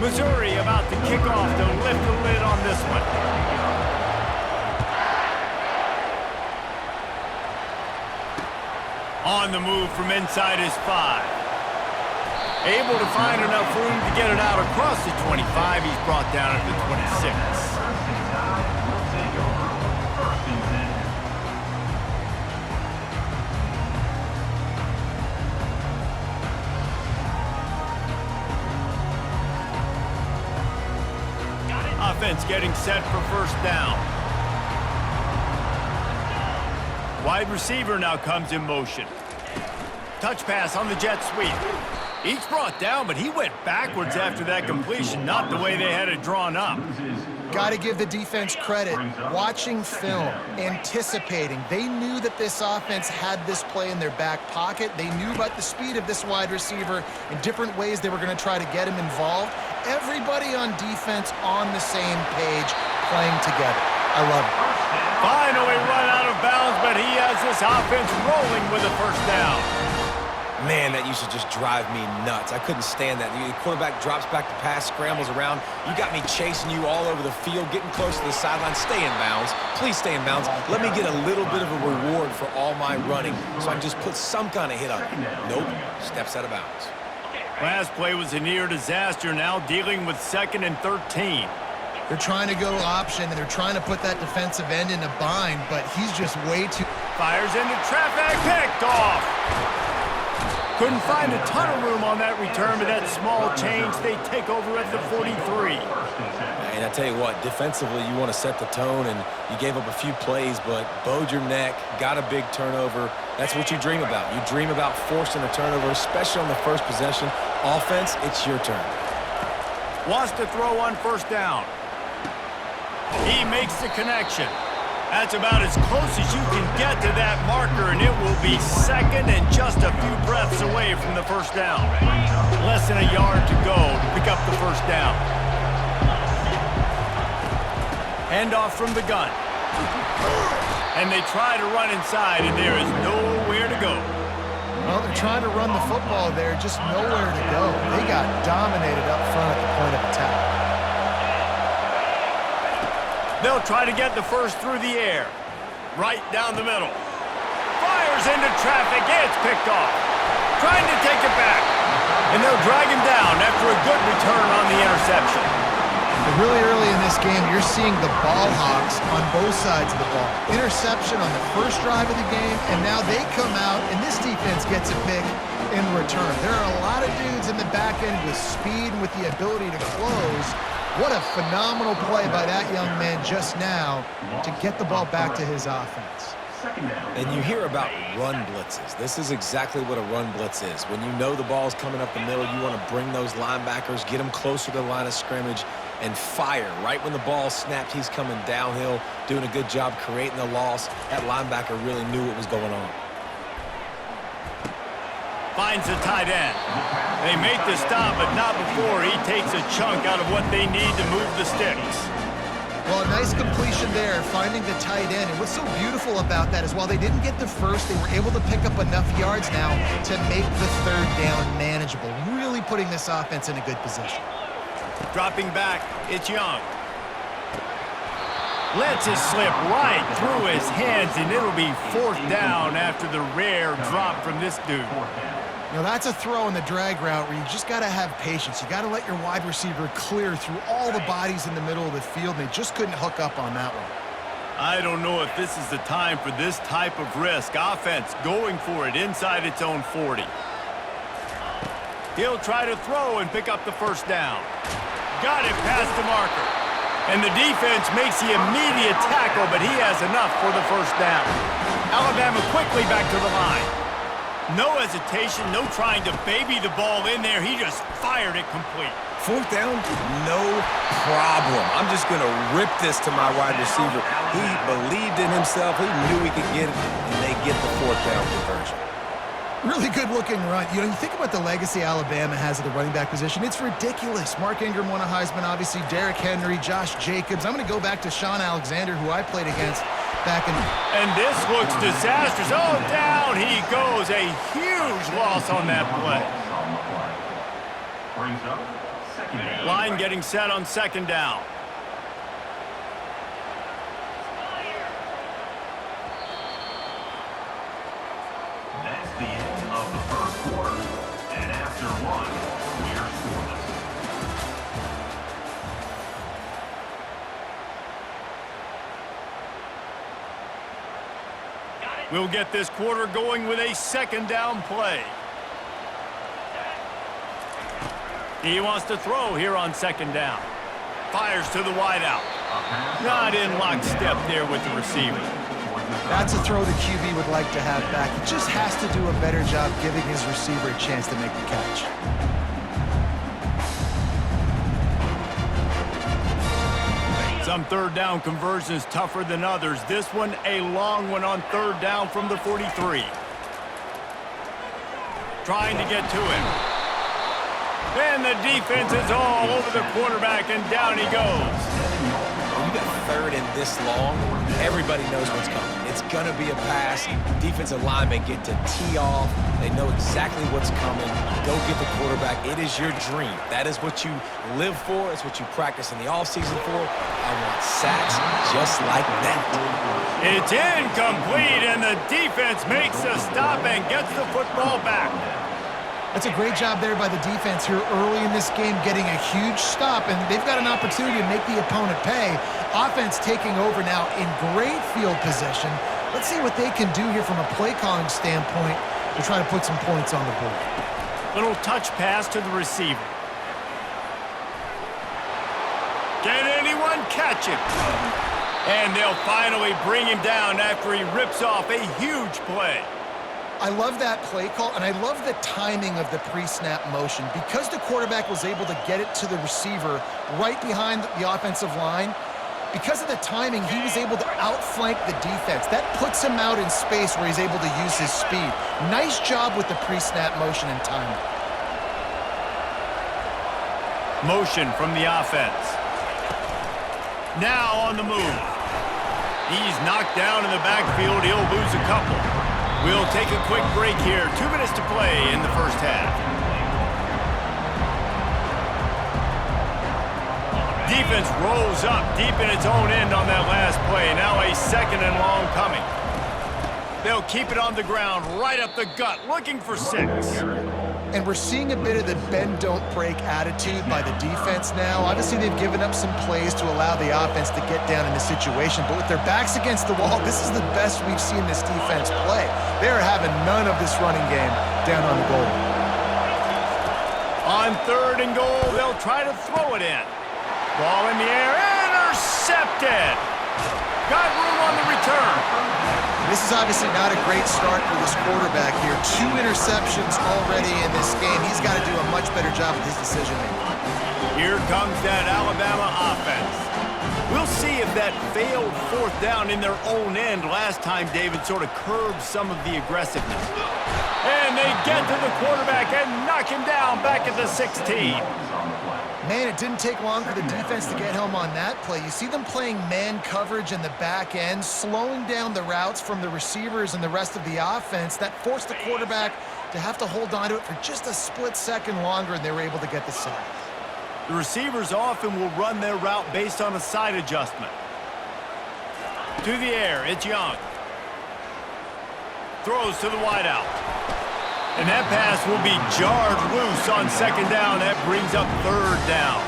Missouri about to kick off to lift the lid on this one. On the move from inside his 5. Able to find enough room to get it out across the 25. He's brought down at the 26. Offense getting set for first down. Wide receiver now comes in motion. Touch pass on the jet sweep. Each brought down, but he went backwards after that completion, not the way they had it drawn up. Got to give the defense credit. Watching film, anticipating. They knew that this offense had this play in their back pocket. They knew about the speed of this wide receiver and different ways they were going to try to get him involved. Everybody on defense on the same page, playing together. I love it. Finally run out of bounds, but he has this offense rolling with a first down. Man, that used to just drive me nuts. I couldn't stand that. The quarterback drops back to pass, scrambles around. You got me chasing you all over the field, getting close to the sideline. Stay in bounds. Please stay in bounds. Let me get a little bit of a reward for all my running so I can just put some kind of hit on you. Nope. Steps out of bounds. Last play was a near disaster, now dealing with 2nd and 13. They're trying to go option, and they're trying to put that defensive end in a bind, but he's just way too... Fires into traffic, picked off. Couldn't find a ton of room on that return, but that small change, they take over at the 43. And I tell you what, defensively, you want to set the tone, and you gave up a few plays, but bowed your neck, got a big turnover. That's what you dream about. You dream about forcing a turnover, especially on the first possession. Offense, it's your turn. Wants to throw on first down. He makes the connection. That's about as close as you can get to that marker, and it will be 2nd and just a few breaths away from the first down. Less than a yard to go to pick up the first down. Handoff from the gun. And they try to run inside, and there is nowhere to go. Well, they're trying to run the football there, just nowhere to go. They got dominated up front at the point of attack. They'll try to get the first through the air. Right down the middle. Fires into traffic. It's picked off. Trying to take it back. And they'll drag him down after a good return on the interception. Really early in this game, you're seeing the ball hawks on both sides of the ball. Interception on the first drive of the game, and now they come out, and this defense gets a pick in return. There are a lot of dudes in the back end with speed and with the ability to close. What a phenomenal play by that young man just now to get the ball back to his offense. And you hear about run blitzes. This is exactly what a run blitz is. When you know the ball's coming up the middle, you want to bring those linebackers, get them closer to the line of scrimmage, and fire. Right when the ball snapped, he's coming downhill, doing a good job creating the loss. That linebacker really knew what was going on. Finds the tight end. They make the stop, but not before he takes a chunk out of what they need to move the sticks. Well, a nice completion there, finding the tight end. And what's so beautiful about that is while they didn't get the first, they were able to pick up enough yards now to make the third down manageable, really putting this offense in a good position. Dropping back, it's Young. Lets it slip right through his hands, and it'll be 4th down after the rare drop from this dude. You know, that's a throw in the drag route where you just got to have patience. You got to let your wide receiver clear through all the bodies in the middle of the field, and they just couldn't hook up on that one. I don't know if this is the time for this type of risk. Offense going for it inside its own 40. He'll try to throw and pick up the first down. Got it past the marker. And the defense makes the immediate tackle, but he has enough for the first down. Alabama quickly back to the line. No hesitation, no trying to baby the ball in there. He just fired it complete. 4th down, no problem. I'm just going to rip this to my wide receiver. He believed in himself. He knew he could get it, and they get the 4th down conversion. Really good-looking run. You know, you think about the legacy Alabama has at the running back position. It's ridiculous. Mark Ingram won a Heisman, obviously. Derrick Henry, Josh Jacobs. I'm going to go back to Sean Alexander, who I played against back in... And this looks disastrous. Oh, down he goes. A huge loss on that play. Brings up Line getting set on second down. That's the end of the first quarter. And after one, we're scoreless. We'll get this quarter going with a second down play. He wants to throw here on second down. Fires to the wideout. Not in lockstep there with the receiver. That's a throw the QB would like to have back. He just has to do a better job giving his receiver a chance to make the catch. Some third down conversions tougher than others. This one a long one on third down from the 43. Trying to get to him. And the defense is all over the quarterback, and down he goes. When you got third and this long, everybody knows what's coming. It's going to be a pass. Defensive linemen get to tee off. They know exactly what's coming. Go get the quarterback. It is your dream. That is what you live for. It's what you practice in the offseason for. I want sacks just like that. It's incomplete, and the defense makes a stop and gets the football back. That's a great job there by the defense here early in this game, getting a huge stop, and they've got an opportunity to make the opponent pay. Offense taking over now in great field position. Let's see what they can do here from a play calling standpoint to try to put some points on the board. Little touch pass to the receiver. Can anyone catch him? And they'll finally bring him down after he rips off a huge play. I love that play call, and I love the timing of the pre-snap motion. Because the quarterback was able to get it to the receiver right behind the offensive line, because of the timing, he was able to outflank the defense. That puts him out in space where he's able to use his speed. Nice job with the pre-snap motion and timing. Motion from the offense. Now on the move. He's knocked down in the backfield. He'll lose a couple. We'll take a quick break here. 2 minutes to play in the first half. Defense rolls up deep in its own end on that last play. Now a second and long coming. They'll keep it on the ground, right up the gut, looking for 6. And we're seeing a bit of the bend-don't-break attitude by the defense now. Obviously, they've given up some plays to allow the offense to get down in the situation. But with their backs against the wall, this is the best we've seen this defense play. They're having none of this running game down on the goal. On third and goal, they'll try to throw it in. Ball in the air, intercepted. Got room on the return. This is obviously not a great start for this quarterback here. 2 interceptions already in this game. He's got to do a much better job with his decision-making. Here comes that Alabama offense. We'll see if that failed fourth down in their own end last time David sort of curbed some of the aggressiveness. And they get to the quarterback and knock him down back at the 16. Man, it didn't take long for the defense to get home on that play. You see them playing man coverage in the back end, slowing down the routes from the receivers and the rest of the offense. That forced the quarterback to have to hold on to it for just a split second longer, and they were able to get the sack. The receivers often will run their route based on a side adjustment. To the air, it's Young. Throws to the wideout. And that pass will be jarred loose on second down. That brings up third down.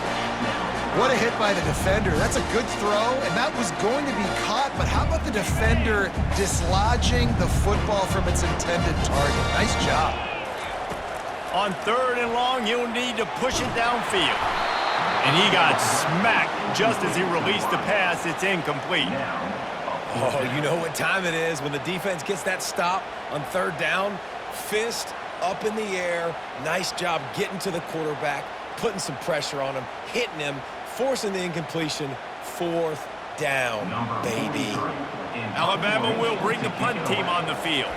What a hit by the defender. That's a good throw, and that was going to be caught, but how about the defender dislodging the football from its intended target? Nice job. On third and long, he'll need to push it downfield. And he got smacked just as he released the pass. It's incomplete. Oh, you know what time it is when the defense gets that stop on third down. Fist up in the air. Nice job getting to the quarterback, putting some pressure on him, hitting him, forcing the incompletion. Fourth down, baby. Alabama will bring the punt team on the field.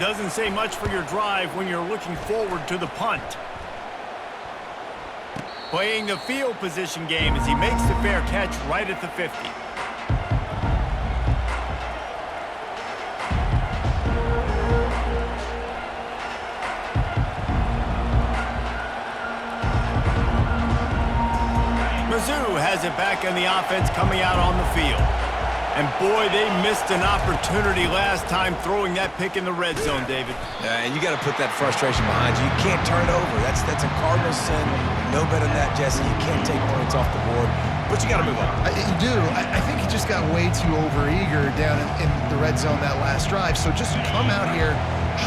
Doesn't say much for your drive when you're looking forward to the punt. Playing the field position game as he makes the fair catch right at the 50. has it back in the offense coming out on the field. And boy, they missed an opportunity last time throwing that pick in the red zone, David. Yeah, and you got to put that frustration behind you. You can't turn it over. That's a cardinal sin. No better than that, Jesse. You can't take points off the board, but you got to move on. You do. I think he just got way too overeager down in the red zone that last drive. So just come out here,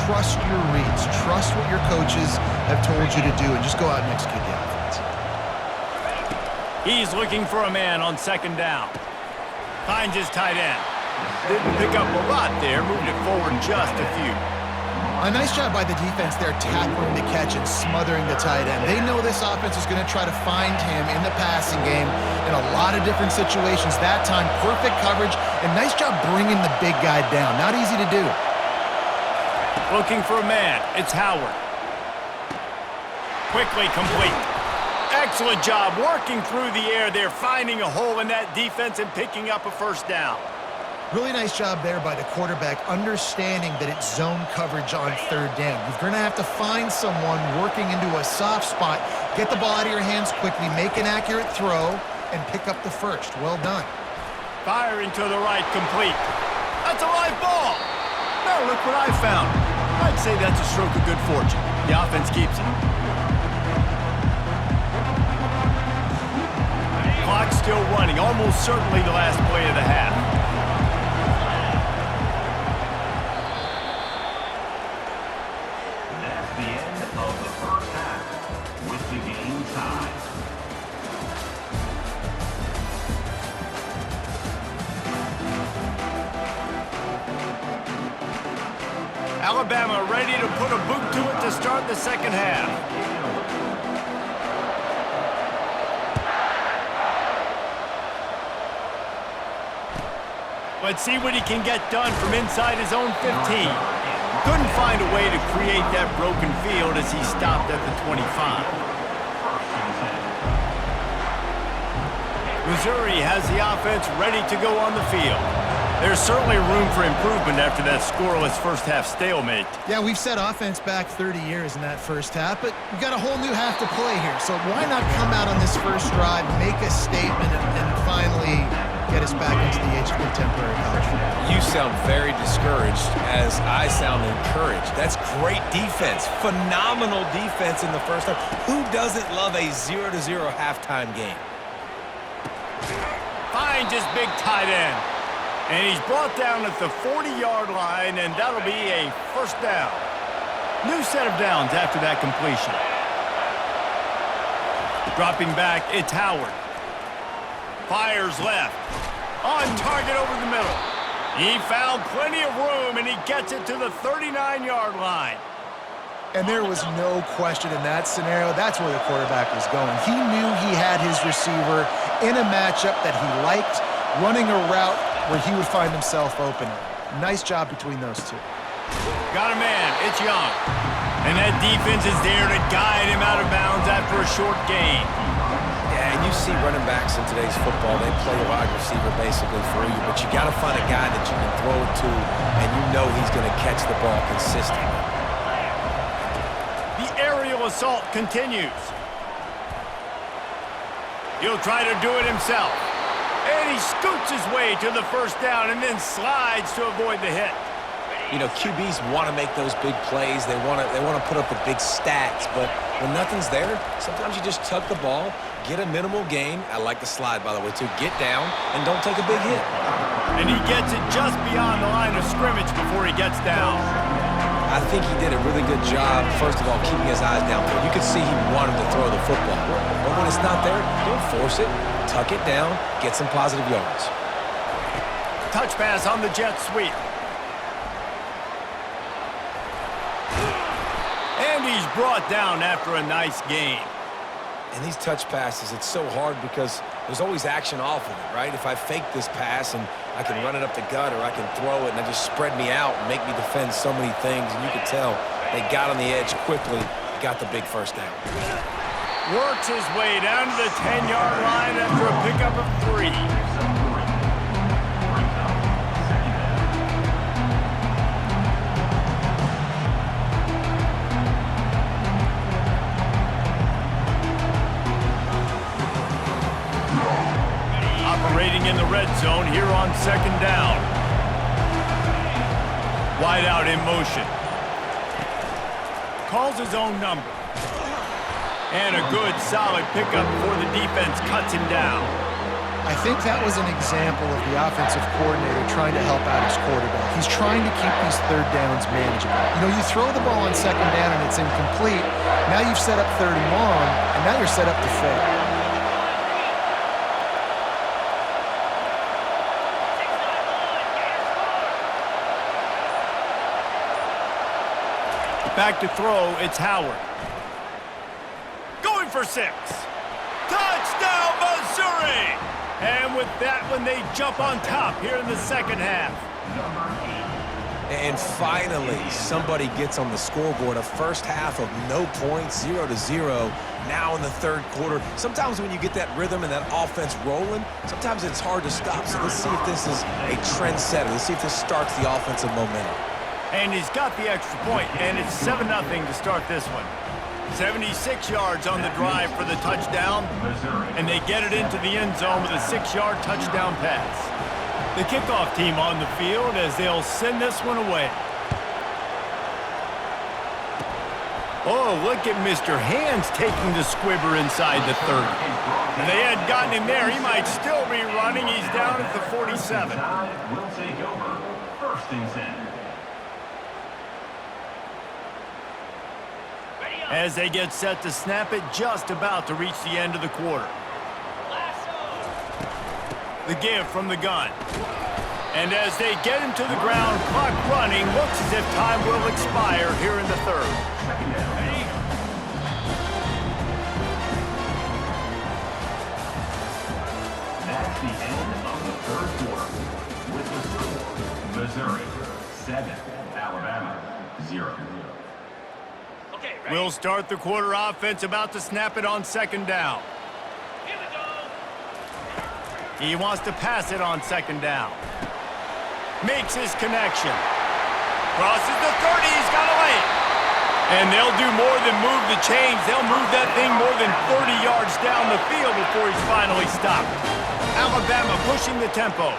trust your reads, trust what your coaches have told you to do, and just go out and execute the offense. He's looking for a man on second down. Finds his tight end. Didn't pick up a lot there, moved it forward just a few. A nice job by the defense there, tackling the catch and smothering the tight end. They know this offense is going to try to find him in the passing game in a lot of different situations. That time, perfect coverage, and nice job bringing the big guy down. Not easy to do. Looking for a man. It's Howard. Quickly complete. Excellent job working through the air there, finding a hole in that defense and picking up a first down. Really nice job there by the quarterback, understanding that it's zone coverage on third down. You're going to have to find someone working into a soft spot, get the ball out of your hands quickly, make an accurate throw, and pick up the first. Well done. Firing to the right, complete. That's a live ball. Now look what I found. I'd say that's a stroke of good fortune. The offense keeps it. Clock still running, almost certainly the last play of the half. That's the end of the first half, with the game tied. Alabama ready to put a boot to it to start the second half. Let's see what he can get done from inside his own 15. Couldn't find a way to create that broken field as he stopped at the 25. Missouri has the offense ready to go on the field. There's certainly room for improvement after that scoreless first-half stalemate. Yeah, we've set offense back 30 years in that first half, but we've got a whole new half to play here. So why not come out on this first drive, make a statement, and finally get us back into the age of contemporary college football? You sound very discouraged as I sound encouraged. That's great defense. Phenomenal defense in the first half. Who doesn't love a 0-0 halftime game? Finds his big tight end. And he's brought down at the 40-yard line, and that'll be a first down. New set of downs after that completion. Dropping back, it's Howard. Fires left. On target over the middle. He found plenty of room, and he gets it to the 39-yard line. And there was no question in that scenario. That's where the quarterback was going. He knew he had his receiver in a matchup that he liked, running a route where he would find himself open. Nice job between those two. Got a man. It's Young. And that defense is there to guide him out of bounds after a short gain. Yeah, and you see running backs in today's football, they play a wide receiver basically for you, but you got to find a guy that you can throw it to, and you know he's going to catch the ball consistently. The aerial assault continues. He'll try to do it himself. And he scoots his way to the first down and then slides to avoid the hit. You know, QBs want to make those big plays. They want to put up the big stats, but when nothing's there, sometimes you just tuck the ball, get a minimal gain. I like the slide, by the way, too. Get down and don't take a big hit. And he gets it just beyond the line of scrimmage before he gets down. I think he did a really good job, first of all, keeping his eyes downfield. You could see he wanted to throw the football. But when it's not there, don't force it. Tuck it down, get some positive yards. Touch pass on the jet sweep. And he's brought down after a nice gain. And these touch passes, it's so hard because there's always action off of it, right? If I fake this pass and I can run it up the gut or I can throw it and it just spread me out and make me defend so many things, and you could tell they got on the edge quickly, got the big first down. Works his way down to the 10-yard line after a pickup of 3. red zone here on second down. Wide out in motion. Calls his own number. And a good, solid pickup before the defense cuts him down. I think that was an example of the offensive coordinator trying to help out his quarterback. He's trying to keep these third downs manageable. You know, you throw the ball on second down and it's incomplete. Now you've set up third and long, and now you're set up to fail. Back to throw, it's Howard. Going for 6. Touchdown, Missouri! And with that one, they jump on top here in the second half. And finally, somebody gets on the scoreboard. A first half of no points, 0-0. Now in the third quarter. Sometimes when you get that rhythm and that offense rolling, sometimes it's hard to stop. So let's see if this is a trendsetter. Let's see if this starts the offensive momentum. And he's got the extra point, and it's 7-0 to start this one. 76 yards on the drive for the touchdown, and they get it into the end zone with a 6-yard touchdown pass. The kickoff team on the field as they'll send this one away. Oh, look at Mr. Hands taking the squibber inside the 30. If they had gotten him there, he might still be running. He's down at the 47. Will take over. First and 10. As they get set to snap it, just about to reach the end of the quarter. The give from the gun. And as they get him to the ground, clock running, looks as if time will expire here in the third. That's the end of the third quarter. With the score, Missouri 7, Alabama 0. We'll start the quarter offense, about to snap it on second down. Here we go. He wants to pass it on second down. Makes his connection. Crosses the 30, he's got a lane. And they'll do more than move the chains. They'll move that thing more than 30 yards down the field before he's finally stopped. Alabama pushing the tempo.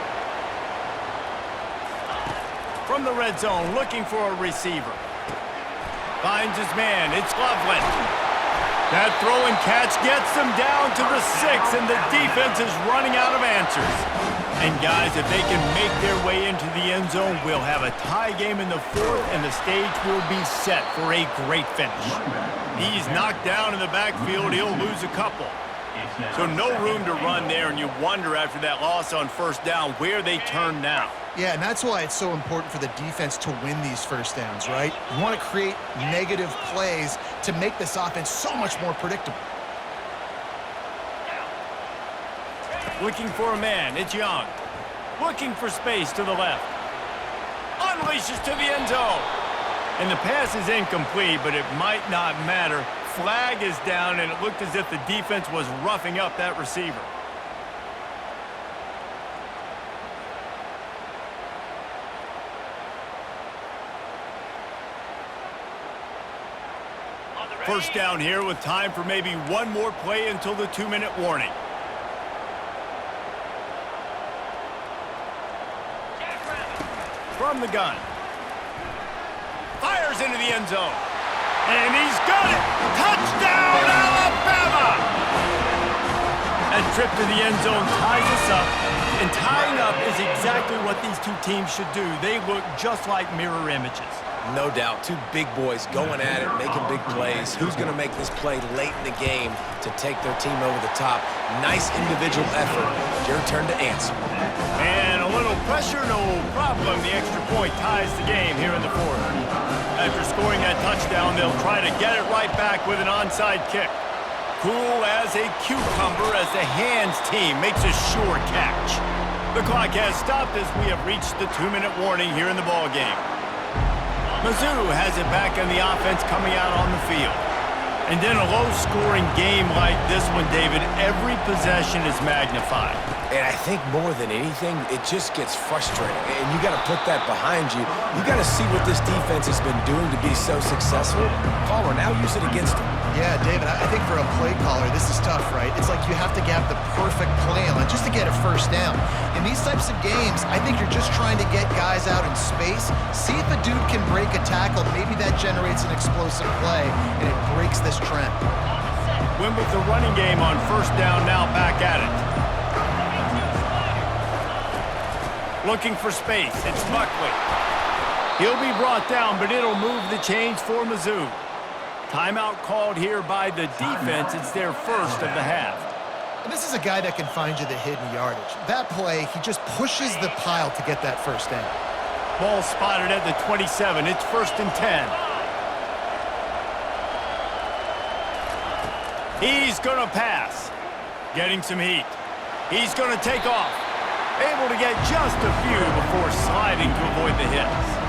From the red zone, looking for a receiver. Finds his man, it's Loveland. That throw and catch gets them down to the 6, and the defense is running out of answers. And guys, if they can make their way into the end zone, we'll have a tie game in the fourth, and the stage will be set for a great finish. He's knocked down in the backfield, he'll lose a couple. So no room to run there, and you wonder after that loss on first down where they turn now. Yeah, and that's why it's so important for the defense to win these first downs, right? You want to create negative plays to make this offense so much more predictable. Looking for a man, it's Young. Looking for space to the left. Unleashes to the end zone. And the pass is incomplete, but it might not matter. Flag is down, and it looked as if the defense was roughing up that receiver. First down here with time for maybe one more play until the 2-minute warning. From the gun. Fires into the end zone. And he's got it! Touchdown, Alabama! That trip to the end zone ties us up. And tying up is exactly what these two teams should do. They look just like mirror images. No doubt, two big boys going at it, making big plays. Who's going to make this play late in the game to take their team over the top? Nice individual effort. Your turn to answer. And a little pressure, no problem. The extra point ties the game here in the fourth. After scoring that touchdown, they'll try to get it right back with an onside kick. Cool as a cucumber as the Hands team makes a sure catch. The clock has stopped as we have reached the 2-minute warning here in the ballgame. Mizzou has it back in the offense coming out on the field. And in a low-scoring game like this one, David, every possession is magnified. And I think more than anything, it just gets frustrating. And you got to put that behind you. You got to see what this defense has been doing to be so successful. Caller, now use it against them. Yeah, David, I think for a play caller, this is tough, right? It's like you have to have the perfect plan just to get a first down. In these types of games, I think you're just trying to get guys out in space, see if a dude can break a tackle. Maybe that generates an explosive play, and it breaks this trend. Win with the running game on first down, now back at it. Looking for space, it's Buckley. He'll be brought down, but it'll move the chains for Mizzou. Timeout called here by the defense. It's their first of the half. And this is a guy that can find you the hidden yardage. That play, he just pushes the pile to get that first down. Ball spotted at the 27. It's 1st and 10. He's going to pass. Getting some heat. He's going to take off. Able to get just a few before sliding to avoid the hits.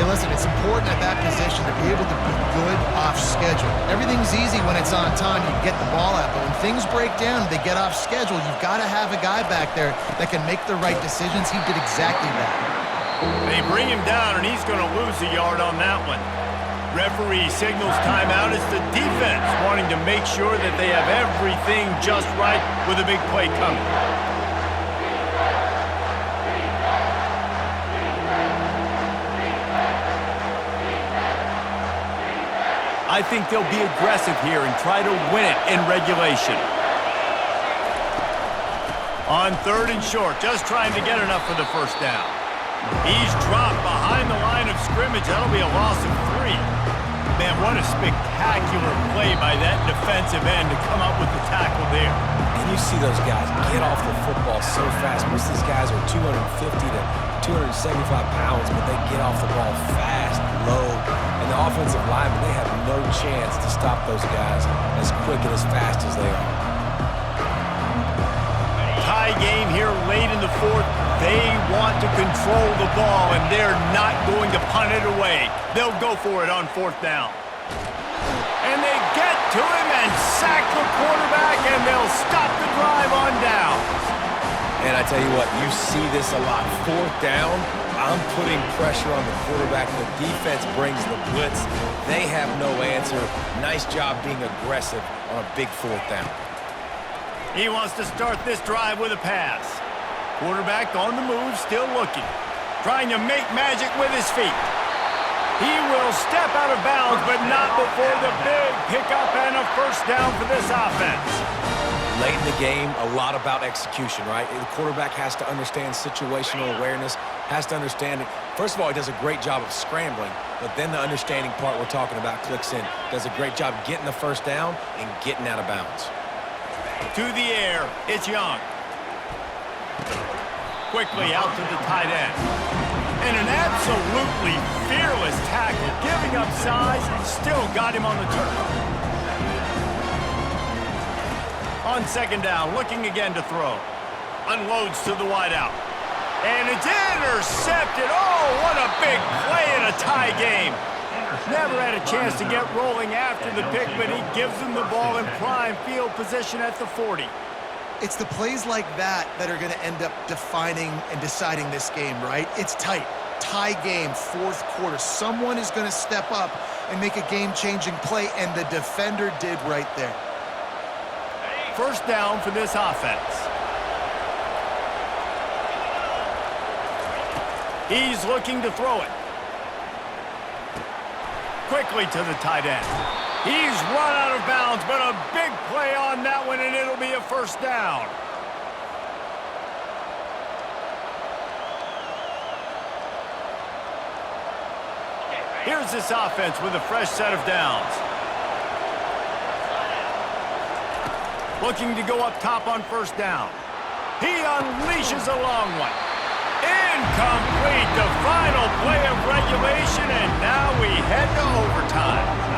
Hey, listen, it's important at that position to be able to be good off schedule. Everything's easy when it's on time. You can get the ball out. But when things break down and they get off schedule, you've got to have a guy back there that can make the right decisions. He did exactly that. They bring him down, and he's going to lose a yard on that one. Referee signals timeout as the defense wanting to make sure that they have everything just right with a big play coming. I think they'll be aggressive here and try to win it in regulation. On 3rd and short, just trying to get enough for the first down. He's dropped behind the line of scrimmage. That'll be a loss of 3. Man, what a spectacular play by that defensive end to come up with the tackle there. And you see those guys get off the football so fast. Most of these guys are 250 to 275 pounds, but they get off the ball fast, low. And the offensive linemen, they have no chance to stop those guys as quick and as fast as they are. Tie game here late in the 4th. They want to control the ball, and they're not going to punt it away. They'll go for it on 4th down. And they get to him and sack the quarterback, and they'll stop the drive on down. And I tell you what, you see this a lot. 4th down, I'm putting pressure on the quarterback. The defense brings the blitz. They have no answer. Nice job being aggressive on a big 4th down. He wants to start this drive with a pass. Quarterback on the move, still looking. Trying to make magic with his feet. He will step out of bounds, but not before the big pickup and a first down for this offense. Late in the game, a lot about execution, right? The quarterback has to understand situational awareness, has to understand it. First of all, he does a great job of scrambling, but then the understanding part we're talking about clicks in. Does a great job getting the first down and getting out of bounds. To the air, it's Young. Quickly out to the tight end. And an absolutely fearless tackle, giving up size, still got him on the turf. On 2nd down, looking again to throw. Unloads to the wideout. And it's intercepted. Oh, what a big play in a tie game. Never had a chance to get rolling after the pick, but he gives them the ball in prime field position at the 40. It's the plays like that that are going to end up defining and deciding this game, right? It's tight. Tie game, 4th quarter. Someone is going to step up and make a game-changing play, and the defender did right there. First down for this offense. He's looking to throw it. Quickly to the tight end. He's run out of bounds, but a big play on that one, and it'll be a first down. Here's this offense with a fresh set of downs. Looking to go up top on first down. He unleashes a long one. Incomplete, the final play of regulation, and now we head to overtime.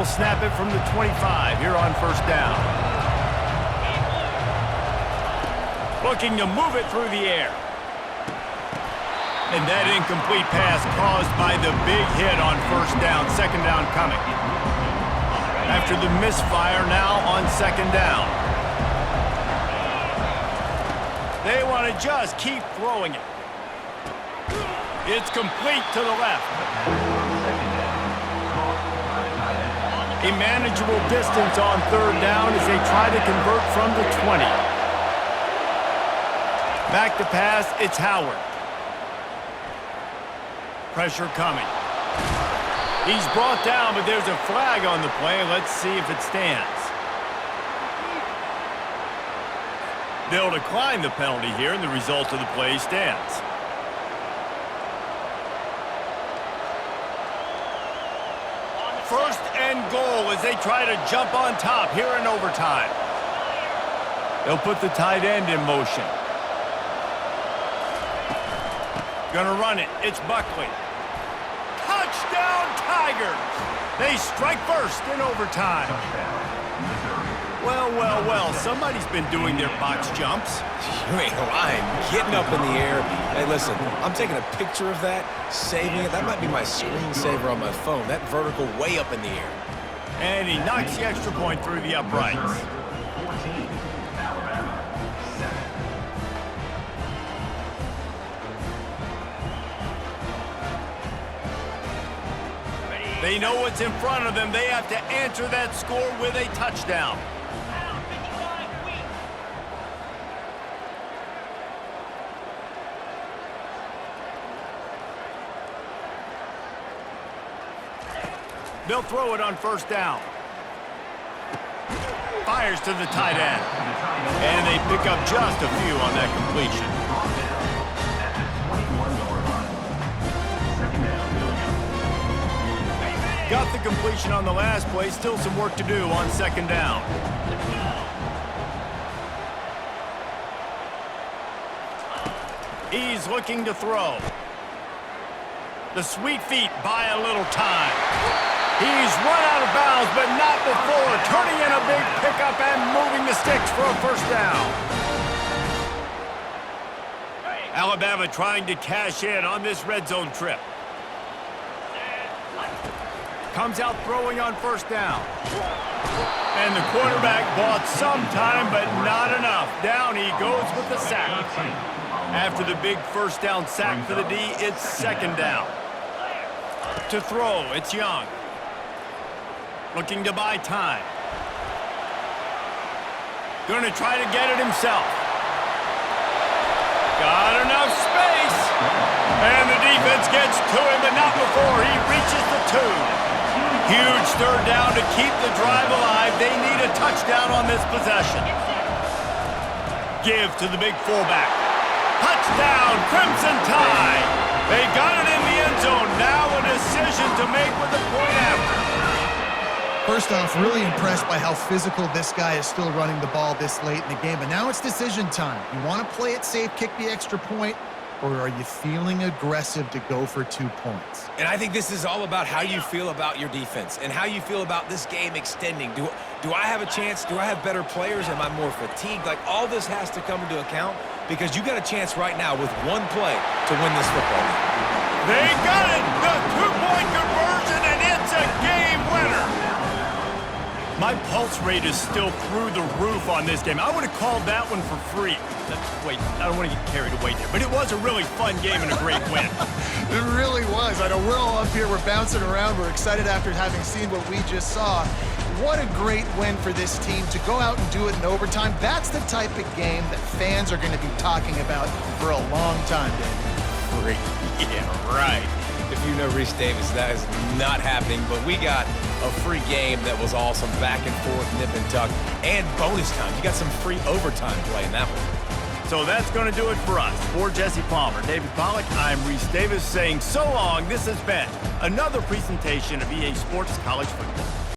They'll snap it from the 25 here on first down. Looking to move it through the air. And that incomplete pass caused by the big hit on first down. Second down coming. After the misfire, now on second down. They want to just keep throwing it. It's complete to the left. A manageable distance on third down as they try to convert from the 20. Back to pass, it's Howard. Pressure coming. He's brought down, but there's a flag on the play. Let's see if it stands. They'll decline the penalty here, and the result of the play stands. First and goal as they try to jump on top here in overtime. They'll put the tight end in motion. Gonna run it. It's Buckley. Touchdown, Tigers! They strike first in overtime. Well, well, well. Somebody's been doing their box jumps. You ain't lying. Getting up in the air. Hey, listen, I'm taking a picture of that, saving it. That might be my screensaver on my phone. That vertical way up in the air. And he knocks the extra point through the uprights. 14, Alabama, 7. They know what's in front of them. They have to answer that score with a touchdown. They'll throw it on first down. Fires to the tight end. And they pick up just a few on that completion. Got the completion on the last play. Still some work to do on second down. He's looking to throw. The sweet feet buy a little time. He's run out of bounds, but not before turning in a big pickup and moving the sticks for a first down. Alabama trying to cash in on this red zone trip. Comes out throwing on first down. And the quarterback bought some time, but not enough. Down he goes with the sack. After the big first down sack for the D, it's second down. To throw, it's Young. Looking to buy time. Going to try to get it himself. Got enough space. And the defense gets to him, but not before he reaches the 2. Huge third down to keep the drive alive. They need a touchdown on this possession. Give to the big fullback. Touchdown, Crimson Tide. They got it in the end zone. Now a decision to make with the point after. First off, really impressed by how physical this guy is still running the ball this late in the game. But now it's decision time. You want to play it safe, kick the extra point, or are you feeling aggressive to go for 2 points? And I think this is all about how you feel about your defense and how you feel about this game extending. Do I have a chance? Do I have better players? Am I more fatigued? Like, all this has to come into account because you got a chance right now with one play to win this football game. They got it! The 2-point conversion, and it's a game winner! My pulse rate is still through the roof on this game. I would have called that one for free. Wait, I don't want to get carried away there. But it was a really fun game and a great win. It really was. I know we're all up here. We're bouncing around. We're excited after having seen what we just saw. What a great win for this team to go out and do it in overtime. That's the type of game that fans are going to be talking about for a long time, David. Free. Yeah, right. If you know Reese Davis, that is not happening. But we got a free game that was awesome. Back and forth, nip and tuck, and bonus time. You got some free overtime play in that one. So that's going to do it for us. For Jesse Palmer, David Pollack, I'm Reese Davis saying so long. This has been another presentation of EA Sports College Football.